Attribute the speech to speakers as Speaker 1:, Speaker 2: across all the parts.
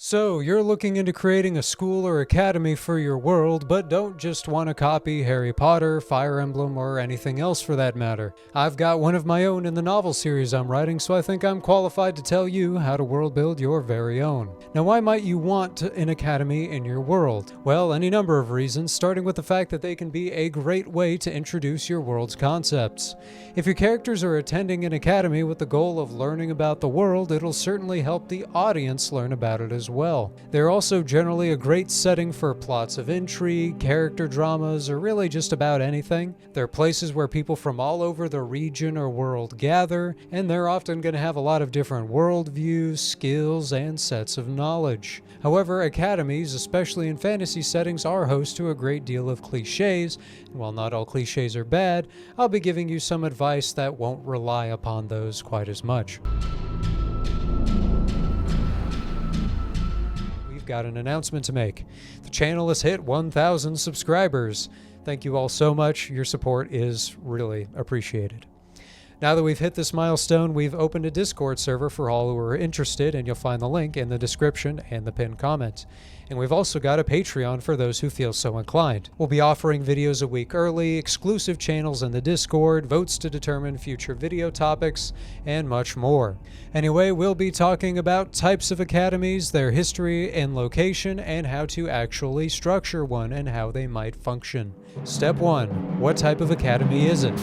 Speaker 1: So, you're looking into creating a school or academy for your world, but don't just want to copy Harry Potter, Fire Emblem, or anything else for that matter. I've got one of my own in the novel series I'm writing, so I think I'm qualified to tell you how to world build your very own. Now, why might you want an academy in your world? Well, any number of reasons, starting with the fact that they can be a great way to introduce your world's concepts. If your characters are attending an academy with the goal of learning about the world, it'll certainly help the audience learn about it as well. They're also generally a great setting for plots of intrigue, character dramas, or really just about anything. They're places where people from all over the region or world gather, and they're often going to have a lot of different worldviews, skills, and sets of knowledge. However, academies, especially in fantasy settings, are host to a great deal of cliches, and while not all cliches are bad, I'll be giving you some advice that won't rely upon those quite as much. Got an announcement to make. The channel has hit 1,000 subscribers. Thank you all so much. Your support is really appreciated. Now that we've hit this milestone, we've opened a Discord server for all who are interested, and you'll find the link in the description and the pinned comment. And we've also got a Patreon for those who feel so inclined. We'll be offering videos a week early, exclusive channels in the Discord, votes to determine future video topics, and much more. Anyway, we'll be talking about types of academies, their history and location, and how to actually structure one and how they might function. Step 1. What type of academy is it?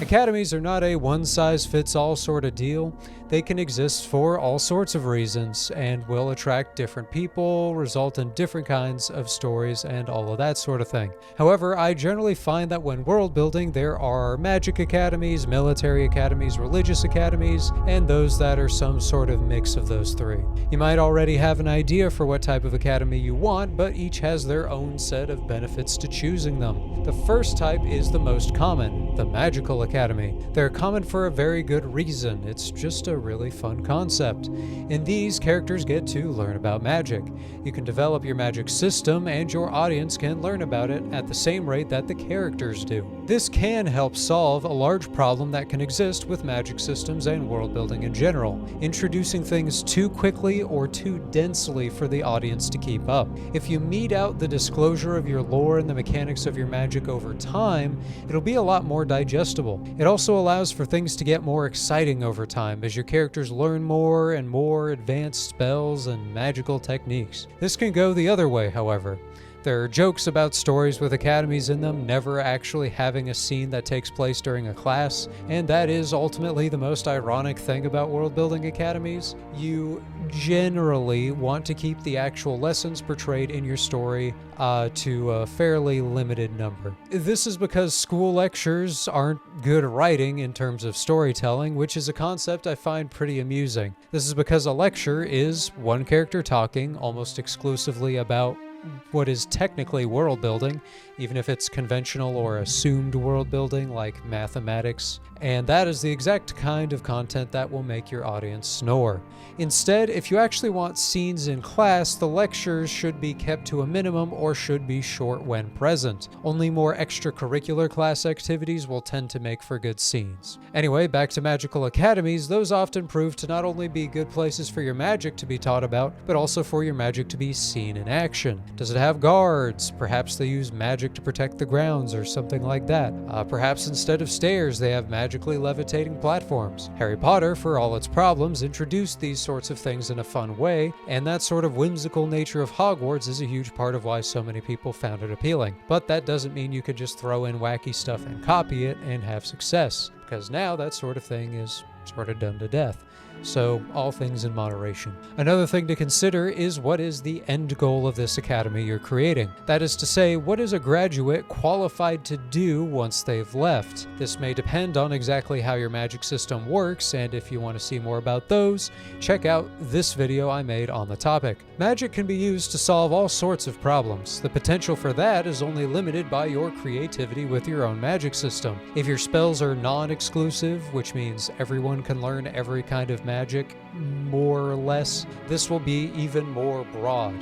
Speaker 1: Academies are not a one-size-fits-all sort of deal. They can exist for all sorts of reasons and will attract different people, result in different kinds of stories, and all of that sort of thing. However, I generally find that when world building, there are magic academies, military academies, religious academies, and those that are some sort of mix of those three. You might already have an idea for what type of academy you want, but each has their own set of benefits to choosing them. The first type is the most common, the magical academy. They're common for a very good reason. It's just a really fun concept. In these, characters get to learn about magic. You can develop your magic system, and your audience can learn about it at the same rate that the characters do. This can help solve a large problem that can exist with magic systems and world building in general: introducing things too quickly or too densely for the audience to keep up. If you mete out the disclosure of your lore and the mechanics of your magic over time, it'll be a lot more digestible. It also allows for things to get more exciting over time as your characters learn more and more advanced spells and magical techniques. This can go the other way, however. There are jokes about stories with academies in them never actually having a scene that takes place during a class, and that is ultimately the most ironic thing about world-building academies. You generally want to keep the actual lessons portrayed in your story to a fairly limited number. This is because school lectures aren't good writing in terms of storytelling, which is a concept I find pretty amusing. This is because a lecture is one character talking almost exclusively about what is technically world building, even if it's conventional or assumed world building like mathematics, and that is the exact kind of content that will make your audience snore. Instead, if you actually want scenes in class, the lectures should be kept to a minimum or should be short when present. Only more extracurricular class activities will tend to make for good scenes. Anyway, back to magical academies. Those often prove to not only be good places for your magic to be taught about, but also for your magic to be seen in action. Does it have guards? Perhaps they use magic to protect the grounds or something like that. Perhaps instead of stairs, they have magically levitating platforms. Harry Potter, for all its problems, introduced these sorts of things in a fun way, and that sort of whimsical nature of Hogwarts is a huge part of why so many people found it appealing. But that doesn't mean you could just throw in wacky stuff and copy it and have success, because now that sort of thing is sort of done to death. So, all things in moderation. Another thing to consider is what is the end goal of this academy you're creating. That is to say, what is a graduate qualified to do once they've left? This may depend on exactly how your magic system works, and if you want to see more about those, check out this video I made on the topic. Magic can be used to solve all sorts of problems. The potential for that is only limited by your creativity with your own magic system. If your spells are non-exclusive, which means everyone can learn every kind of magic, more or less, this will be even more broad.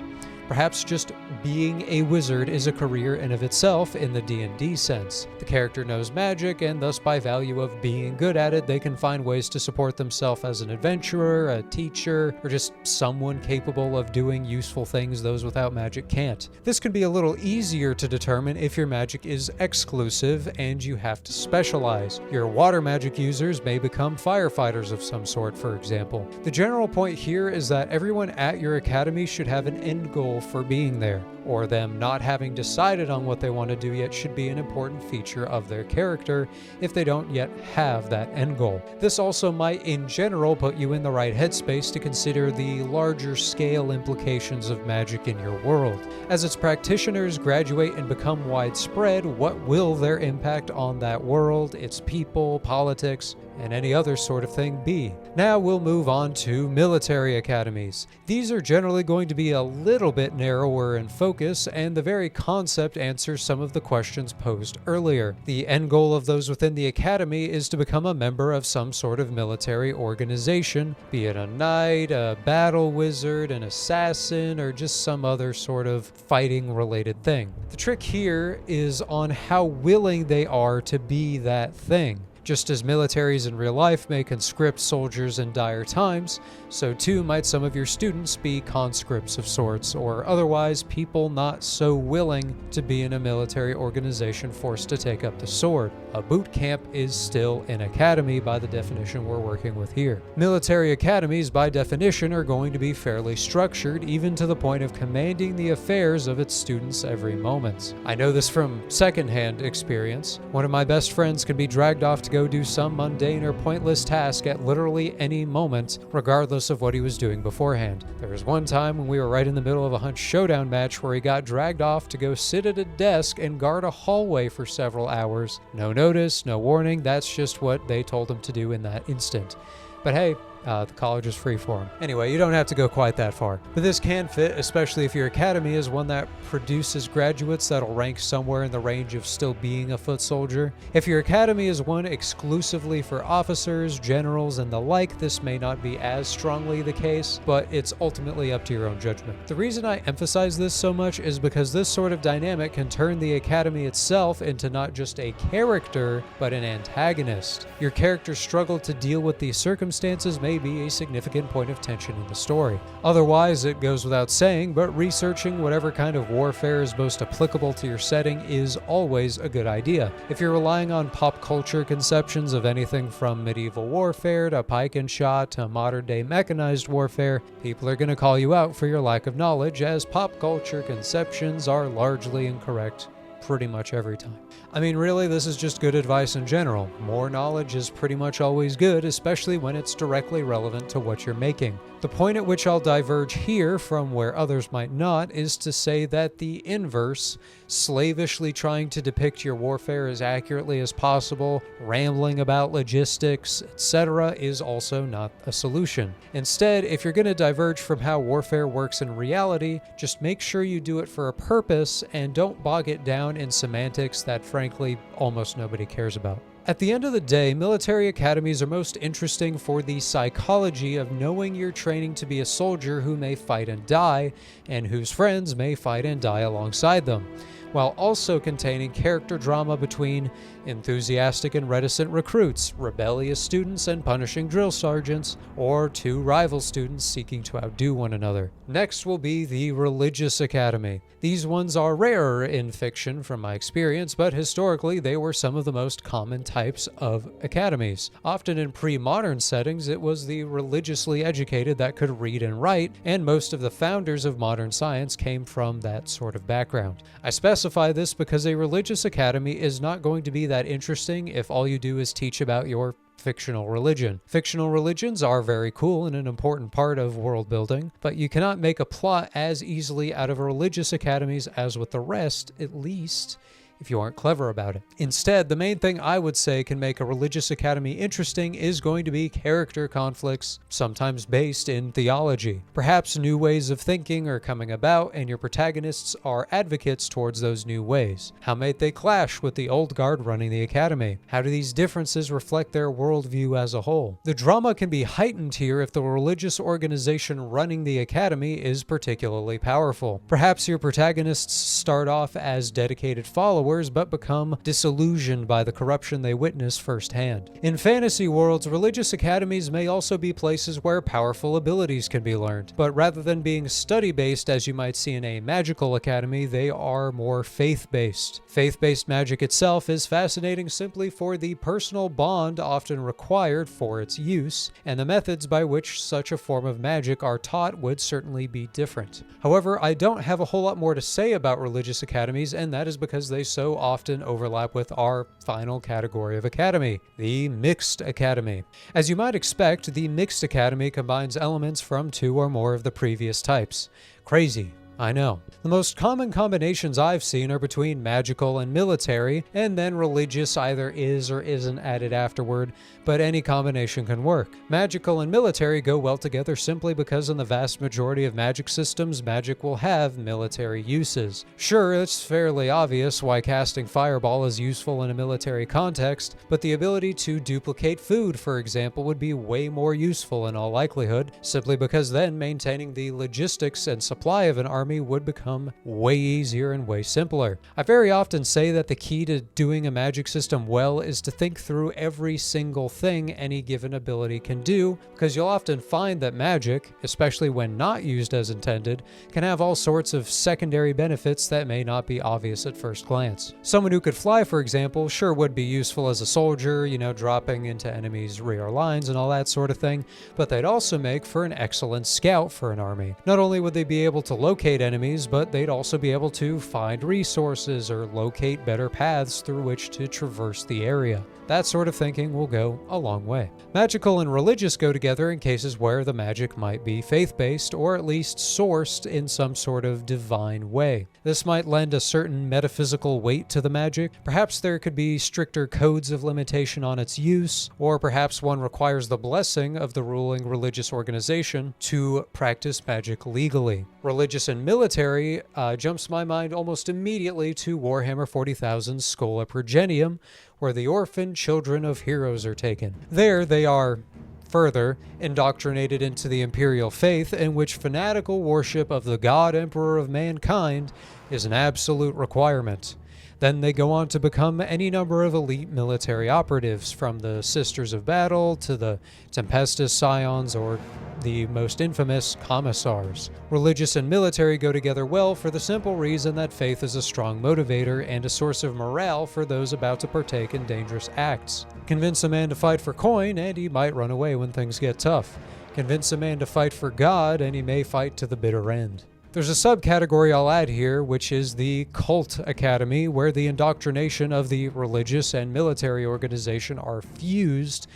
Speaker 1: Perhaps just being a wizard is a career in of itself in the D&D sense. The character knows magic, and thus by value of being good at it, they can find ways to support themselves as an adventurer, a teacher, or just someone capable of doing useful things those without magic can't. This can be a little easier to determine if your magic is exclusive and you have to specialize. Your water magic users may become firefighters of some sort, for example. The general point here is that everyone at your academy should have an end goal for being there, or them not having decided on what they want to do yet should be an important feature of their character if they don't yet have that end goal. This also might in general put you in the right headspace to consider the larger scale implications of magic in your world. As its practitioners graduate and become widespread, what will their impact on that world, its people, politics, and any other sort of thing be? Now we'll move on to military academies. These are generally going to be a little bit narrower in focus, and the very concept answers some of the questions posed earlier. The end goal of those within the academy is to become a member of some sort of military organization, be it a knight, a battle wizard, an assassin, or just some other sort of fighting related thing. The trick here is on how willing they are to be that thing. Just as militaries in real life may conscript soldiers in dire times, so too might some of your students be conscripts of sorts, or otherwise people not so willing to be in a military organization forced to take up the sword. A boot camp is still an academy by the definition we're working with here. Military academies by definition are going to be fairly structured, even to the point of commanding the affairs of its students every moment. I know this from secondhand experience. One of my best friends can be dragged off to go do some mundane or pointless task at literally any moment, regardless of what he was doing beforehand. There was one time when we were right in the middle of a hunt showdown match where he got dragged off to go sit at a desk and guard a hallway for several hours. No notice, no warning, that's just what they told him to do in that instant. But hey, the college is free for him. Anyway, you don't have to go quite that far. But this can fit, especially if your academy is one that produces graduates that'll rank somewhere in the range of still being a foot soldier. If your academy is one exclusively for officers, generals, and the like, this may not be as strongly the case, but it's ultimately up to your own judgment. The reason I emphasize this so much is because this sort of dynamic can turn the academy itself into not just a character, but an antagonist. Your character's struggle to deal with these circumstances may be a significant point of tension in the story. Otherwise, it goes without saying, but researching whatever kind of warfare is most applicable to your setting is always a good idea. If you're relying on pop culture conceptions of anything from medieval warfare to pike and shot to modern day mechanized warfare, people are going to call you out for your lack of knowledge, as pop culture conceptions are largely incorrect pretty much every time. I mean, really, this is just good advice in general. More knowledge is pretty much always good, especially when it's directly relevant to what you're making. The point at which I'll diverge here from where others might not is to say that the inverse, slavishly trying to depict your warfare as accurately as possible, rambling about logistics, etc., is also not a solution. Instead, if you're going to diverge from how warfare works in reality, just make sure you do it for a purpose and don't bog it down in semantics that frankly almost nobody cares about. At the end of the day, military academies are most interesting for the psychology of knowing you're training to be a soldier who may fight and die, and whose friends may fight and die alongside them, while also containing character drama between enthusiastic and reticent recruits, rebellious students and punishing drill sergeants, or two rival students seeking to outdo one another. Next will be the religious academy. These ones are rarer in fiction from my experience, but historically they were some of the most common types of academies. Often in pre-modern settings, it was the religiously educated that could read and write, and most of the founders of modern science came from that sort of background. I specify this because a religious academy is not going to be that interesting if all you do is teach about your fictional religion. Fictional religions are very cool and an important part of world building, but you cannot make a plot as easily out of religious academies as with the rest, at least if you aren't clever about it. Instead, the main thing I would say can make a religious academy interesting is going to be character conflicts, sometimes based in theology. Perhaps new ways of thinking are coming about, and your protagonists are advocates towards those new ways. How might they clash with the old guard running the academy? How do these differences reflect their worldview as a whole? The drama can be heightened here if the religious organization running the academy is particularly powerful. Perhaps your protagonists start off as dedicated followers but become disillusioned by the corruption they witness firsthand. In fantasy worlds, religious academies may also be places where powerful abilities can be learned, but rather than being study-based as you might see in a magical academy, they are more faith-based. Faith-based magic itself is fascinating simply for the personal bond often required for its use, and the methods by which such a form of magic are taught would certainly be different. However, I don't have a whole lot more to say about religious academies, and that is because they so often overlap with our final category of academy, the mixed academy. As you might expect, the mixed academy combines elements from two or more of the previous types. Crazy, I know. The most common combinations I've seen are between magical and military, and then religious either is or isn't added afterward, but any combination can work. Magical and military go well together simply because in the vast majority of magic systems, magic will have military uses. Sure, it's fairly obvious why casting Fireball is useful in a military context, but the ability to duplicate food, for example, would be way more useful in all likelihood, simply because then maintaining the logistics and supply of an army would become way easier and way simpler. I very often say that the key to doing a magic system well is to think through every single thing any given ability can do, because you'll often find that magic, especially when not used as intended, can have all sorts of secondary benefits that may not be obvious at first glance. Someone who could fly, for example, sure would be useful as a soldier, dropping into enemies' rear lines and all that sort of thing, but they'd also make for an excellent scout for an army. Not only would they be able to locate enemies, but they'd also be able to find resources or locate better paths through which to traverse the area. That sort of thinking will go a long way. Magical and religious go together in cases where the magic might be faith-based or at least sourced in some sort of divine way. This might lend a certain metaphysical weight to the magic. Perhaps there could be stricter codes of limitation on its use, or perhaps one requires the blessing of the ruling religious organization to practice magic legally. Religious and military jumps my mind almost immediately to Warhammer 40,000 Schola Progenium, where the orphan children of heroes are taken. There they are further indoctrinated into the imperial faith, in which fanatical worship of the God Emperor of mankind is an absolute requirement. Then they go on to become any number of elite military operatives, from the Sisters of Battle to the Tempestus Scions or the most infamous Commissars. Religious and military go together well for the simple reason that faith is a strong motivator and a source of morale for those about to partake in dangerous acts. Convince a man to fight for coin and he might run away when things get tough. Convince a man to fight for God and he may fight to the bitter end. There's a subcategory I'll add here, which is the Cult Academy, where the indoctrination of the religious and military organization are fused,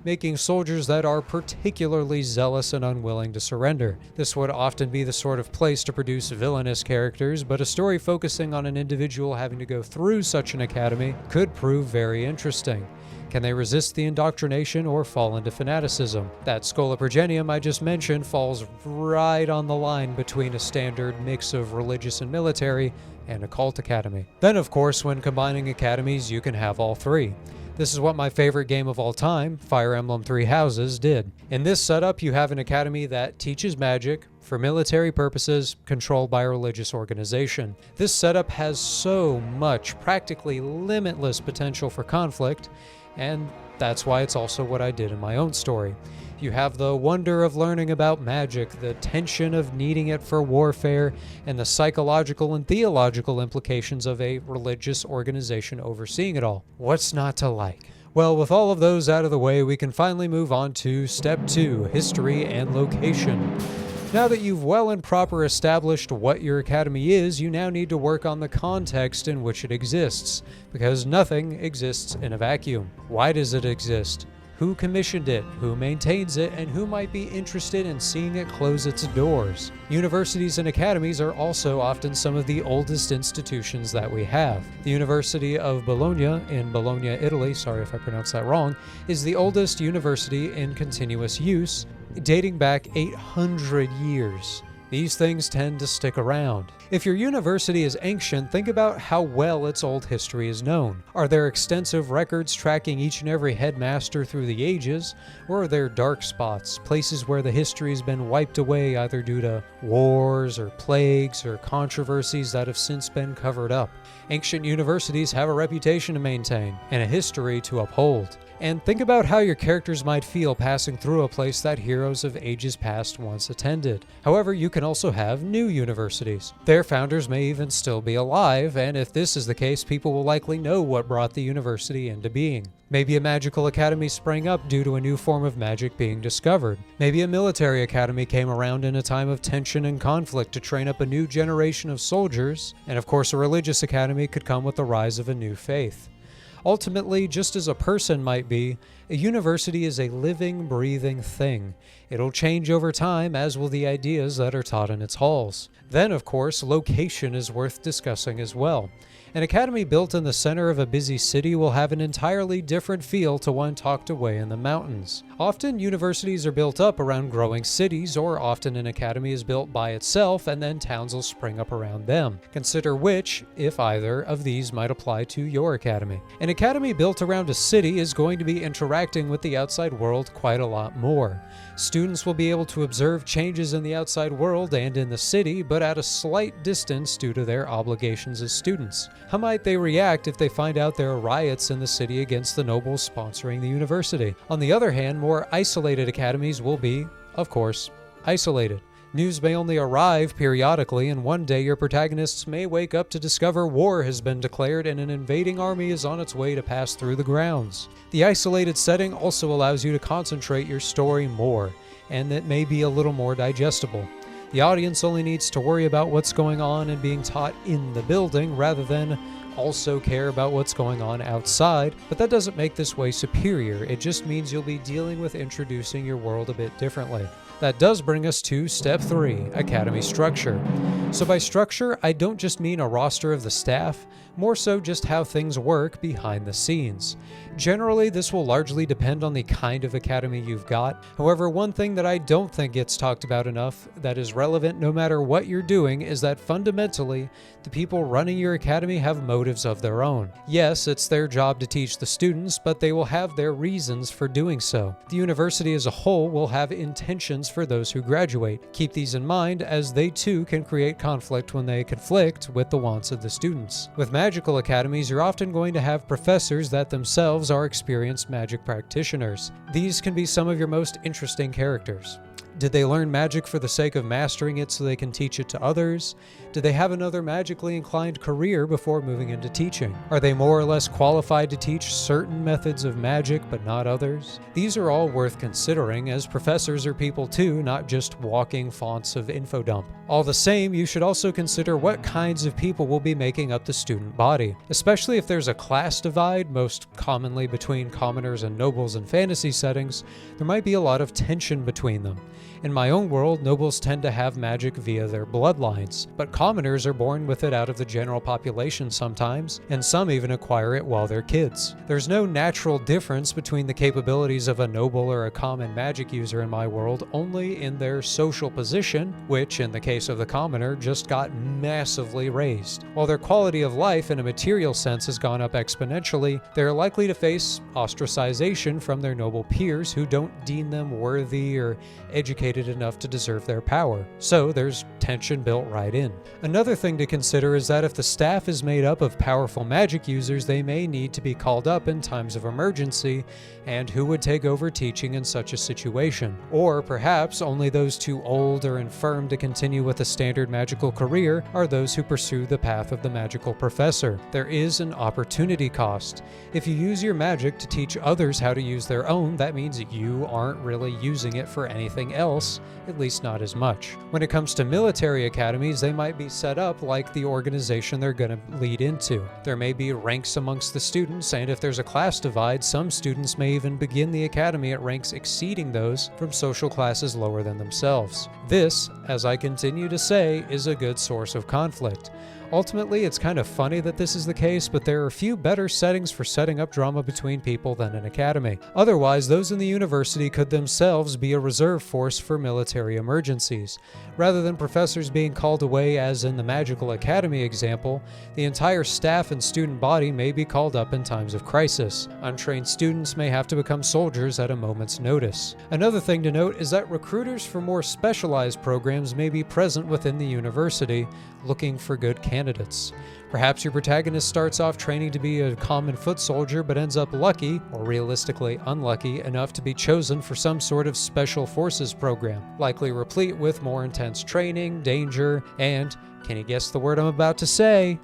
Speaker 1: making soldiers that are particularly zealous and unwilling to surrender. This would often be the sort of place to produce villainous characters, but a story focusing on an individual having to go through such an academy could prove very interesting. Can they resist the indoctrination or fall into fanaticism? That Schola Progenium I just mentioned falls right on the line between a standard mix of religious and military and a cult academy. Then, of course, when combining academies, you can have all three. This is what my favorite game of all time, Fire Emblem Three Houses, did. In this setup, you have an academy that teaches magic for military purposes, controlled by a religious organization. This setup has so much, practically limitless potential for conflict, and that's why it's also what I did in my own story. You have the wonder of learning about magic, the tension of needing it for warfare, and the psychological and theological implications of a religious organization overseeing it all. What's not to like? Well, with all of those out of the way, we can finally move on to Step 2, History and Location. Now that you've well and proper established what your academy is, you now need to work on the context in which it exists, because nothing exists in a vacuum. Why does it exist? who commissioned it, who maintains it, and who might be interested in seeing it close its doors. Universities and academies are also often some of the oldest institutions that we have. The University of Bologna in Bologna, Italy, sorry if I pronounced that wrong, is the oldest university in continuous use, dating back 800 years. These things tend to stick around. If your university is ancient, think about how well its old history is known. Are there extensive records tracking each and every headmaster through the ages, or are there dark spots, places where the history has been wiped away either due to wars or plagues or controversies that have since been covered up? Ancient universities have a reputation to maintain and a history to uphold. And think about how your characters might feel passing through a place that heroes of ages past once attended. However, you can also have new universities. Their founders may even still be alive, and if this is the case, people will likely know what brought the university into being. Maybe a magical academy sprang up due to a new form of magic being discovered. Maybe a military academy came around in a time of tension and conflict to train up a new generation of soldiers, and of course a religious academy could come with the rise of a new faith. Ultimately, just as a person might be, a university is a living, breathing thing. It'll change over time, as will the ideas that are taught in its halls. Then, of course, location is worth discussing as well. An academy built in the center of a busy city will have an entirely different feel to one tucked away in the mountains. Often, universities are built up around growing cities, or often an academy is built by itself and then towns will spring up around them. Consider which, if either, of these might apply to your academy. An academy built around a city is going to be interacting with the outside world quite a lot more. Students will be able to observe changes in the outside world and in the city, but at a slight distance due to their obligations as students. How might they react if they find out there are riots in the city against the nobles sponsoring the university? On the other hand, more isolated academies will be, of course, isolated. News may only arrive periodically, and one day your protagonists may wake up to discover war has been declared and an invading army is on its way to pass through the grounds. The isolated setting also allows you to concentrate your story more, and it may be a little more digestible. The audience only needs to worry about what's going on and being taught in the building rather than also care about what's going on outside, but that doesn't make this way superior. It just means you'll be dealing with introducing your world a bit differently. That does bring us to step 3, Academy structure. So by structure, I don't just mean a roster of the staff, more so just how things work behind the scenes. Generally, this will largely depend on the kind of academy you've got. However, one thing that I don't think gets talked about enough that is relevant no matter what you're doing is that fundamentally, the people running your academy have motives of their own. Yes, it's their job to teach the students, but they will have their reasons for doing so. The university as a whole will have intentions for those who graduate. Keep these in mind, as they too can create conflict when they conflict with the wants of the students. With magical academies, you're often going to have professors that themselves are experienced magic practitioners. These can be some of your most interesting characters. Did they learn magic for the sake of mastering it so they can teach it to others? Did they have another magically inclined career before moving into teaching? Are they more or less qualified to teach certain methods of magic but not others? These are all worth considering, as professors are people too, not just walking fonts of infodump. All the same, you should also consider what kinds of people will be making up the student body. Especially if there's a class divide, most commonly between commoners and nobles in fantasy settings, there might be a lot of tension between them. In my own world, nobles tend to have magic via their bloodlines, but commoners are born with it out of the general population sometimes, and some even acquire it while they're kids. There's no natural difference between the capabilities of a noble or a common magic user in my world, only in their social position, which, in the case of the commoner, just got massively raised. While their quality of life in a material sense has gone up exponentially, they're likely to face ostracization from their noble peers who don't deem them worthy or educated enough to deserve their power. So there's tension built right in. Another thing to consider is that if the staff is made up of powerful magic users, they may need to be called up in times of emergency, and who would take over teaching in such a situation? Or perhaps only those too old or infirm to continue with a standard magical career are those who pursue the path of the magical professor. There is an opportunity cost. If you use your magic to teach others how to use their own, that means you aren't really using it for anything else else, at least not as much. When it comes to military academies, they might be set up like the organization they're going to lead into. There may be ranks amongst the students, and if there's a class divide, some students may even begin the academy at ranks exceeding those from social classes lower than themselves. This, as I continue to say, is a good source of conflict. Ultimately, it's kind of funny that this is the case, but there are few better settings for setting up drama between people than an academy. Otherwise, those in the university could themselves be a reserve force for military emergencies. Rather than professors being called away, as in the Magical Academy example, the entire staff and student body may be called up in times of crisis. Untrained students may have to become soldiers at a moment's notice. Another thing to note is that recruiters for more specialized programs may be present within the university, looking for good candidates. Perhaps your protagonist starts off training to be a common foot soldier but ends up lucky, or realistically unlucky, enough to be chosen for some sort of special forces program, likely replete with more intense training, danger, and, can you guess the word I'm about to say?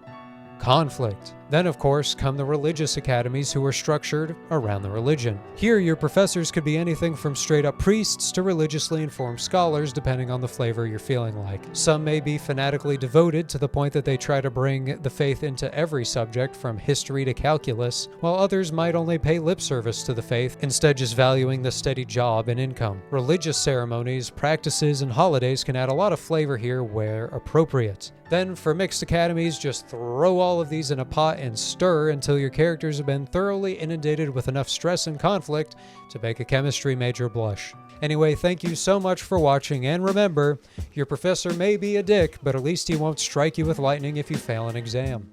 Speaker 1: Conflict. Then, of course, come the religious academies, who are structured around the religion. Here, your professors could be anything from straight-up priests to religiously informed scholars, depending on the flavor you're feeling like. Some may be fanatically devoted to the point that they try to bring the faith into every subject, from history to calculus, while others might only pay lip service to the faith, instead just valuing the steady job and income. Religious ceremonies, practices, and holidays can add a lot of flavor here where appropriate. Then, for mixed academies, just throw all of these in a pot and stir until your characters have been thoroughly inundated with enough stress and conflict to make a chemistry major blush. Anyway, thank you so much for watching, and remember, your professor may be a dick, but at least he won't strike you with lightning if you fail an exam.